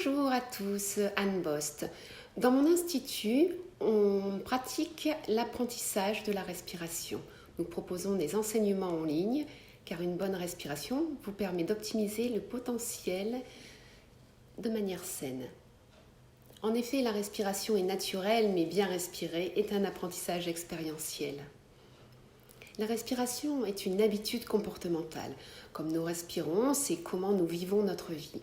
Bonjour à tous, Anne Bost. Dans mon institut, on pratique l'apprentissage de la respiration. Nous proposons des enseignements en ligne car une bonne respiration vous permet d'optimiser le potentiel de manière saine. En effet, la respiration est naturelle mais bien respirer est un apprentissage expérientiel. La respiration est une habitude comportementale. Comme nous respirons, c'est comment nous vivons notre vie.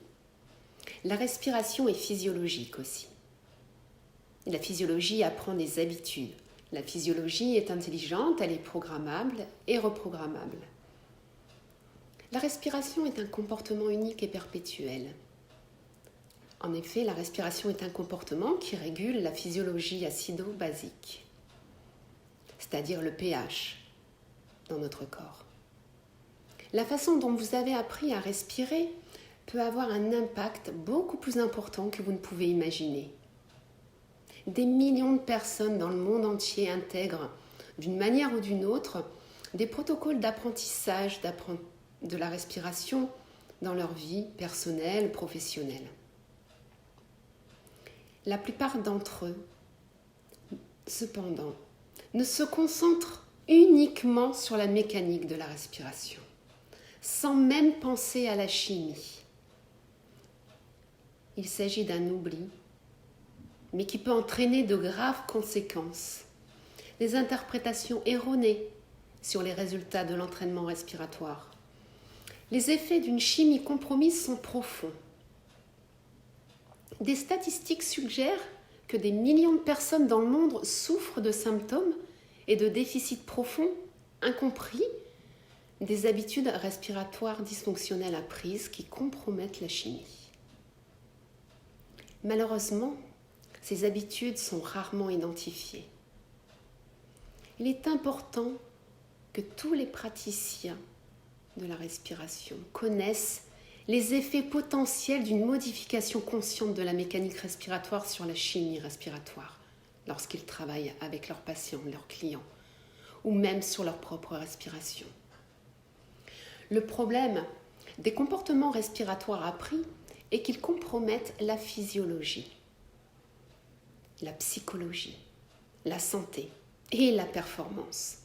La respiration est physiologique aussi. La physiologie apprend des habitudes. La physiologie est intelligente, elle est programmable et reprogrammable. La respiration est un comportement unique et perpétuel. En effet, la respiration est un comportement qui régule la physiologie acido-basique, c'est-à-dire le pH dans notre corps. La façon dont vous avez appris à respirer peut avoir un impact beaucoup plus important que vous ne pouvez imaginer. Des millions de personnes dans le monde entier intègrent, d'une manière ou d'une autre, des protocoles d'apprentissage de la respiration dans leur vie personnelle, professionnelle. La plupart d'entre eux, cependant, ne se concentrent uniquement sur la mécanique de la respiration, sans même penser à la chimie. Il s'agit d'un oubli, mais qui peut entraîner de graves conséquences. Des interprétations erronées sur les résultats de l'entraînement respiratoire. Les effets d'une chimie compromise sont profonds. Des statistiques suggèrent que des millions de personnes dans le monde souffrent de symptômes et de déficits profonds, incompris, des habitudes respiratoires dysfonctionnelles apprises qui compromettent la chimie. Malheureusement, ces habitudes sont rarement identifiées. Il est important que tous les praticiens de la respiration connaissent les effets potentiels d'une modification consciente de la mécanique respiratoire sur la chimie respiratoire lorsqu'ils travaillent avec leurs patients, leurs clients, ou même sur leur propre respiration. Le problème des comportements respiratoires appris est qu'ils compromettent la physiologie, la psychologie, la santé et la performance.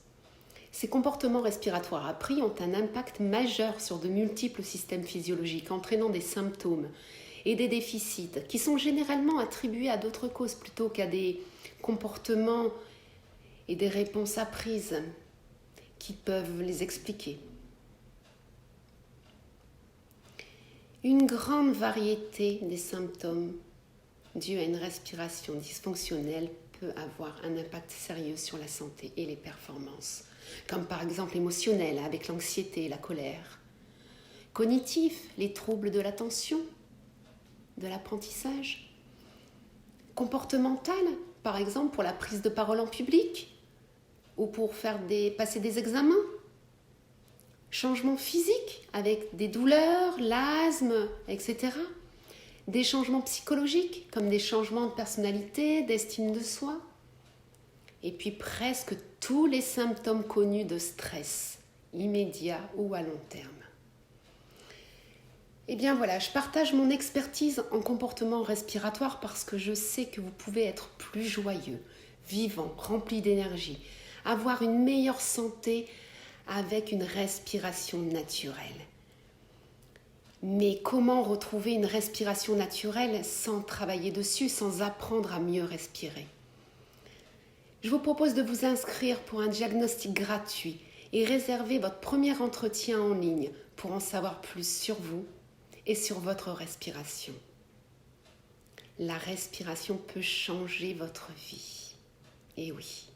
Ces comportements respiratoires appris ont un impact majeur sur de multiples systèmes physiologiques, entraînant des symptômes et des déficits qui sont généralement attribués à d'autres causes plutôt qu'à des comportements et des réponses apprises qui peuvent les expliquer. Une grande variété des symptômes dus à une respiration dysfonctionnelle peut avoir un impact sérieux sur la santé et les performances, comme par exemple émotionnel avec l'anxiété et la colère, cognitif, les troubles de l'attention, de l'apprentissage, comportemental, par exemple pour la prise de parole en public ou pour passer des examens, changements physiques avec des douleurs, l'asthme, etc. Des changements psychologiques comme des changements de personnalité, d'estime de soi. Et puis presque tous les symptômes connus de stress, immédiat ou à long terme. Eh bien voilà, je partage mon expertise en comportement respiratoire parce que je sais que vous pouvez être plus joyeux, vivant, rempli d'énergie, avoir une meilleure santé avec une respiration naturelle. Mais comment retrouver une respiration naturelle sans travailler dessus, sans apprendre à mieux respirer ? Je vous propose de vous inscrire pour un diagnostic gratuit et réserver votre premier entretien en ligne pour en savoir plus sur vous et sur votre respiration. La respiration peut changer votre vie. Et oui.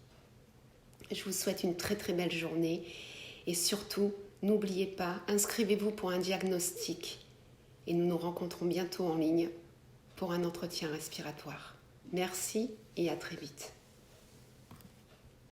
Je vous souhaite une très très belle journée et surtout, n'oubliez pas, inscrivez-vous pour un diagnostic et nous nous rencontrons bientôt en ligne pour un entretien respiratoire. Merci et à très vite.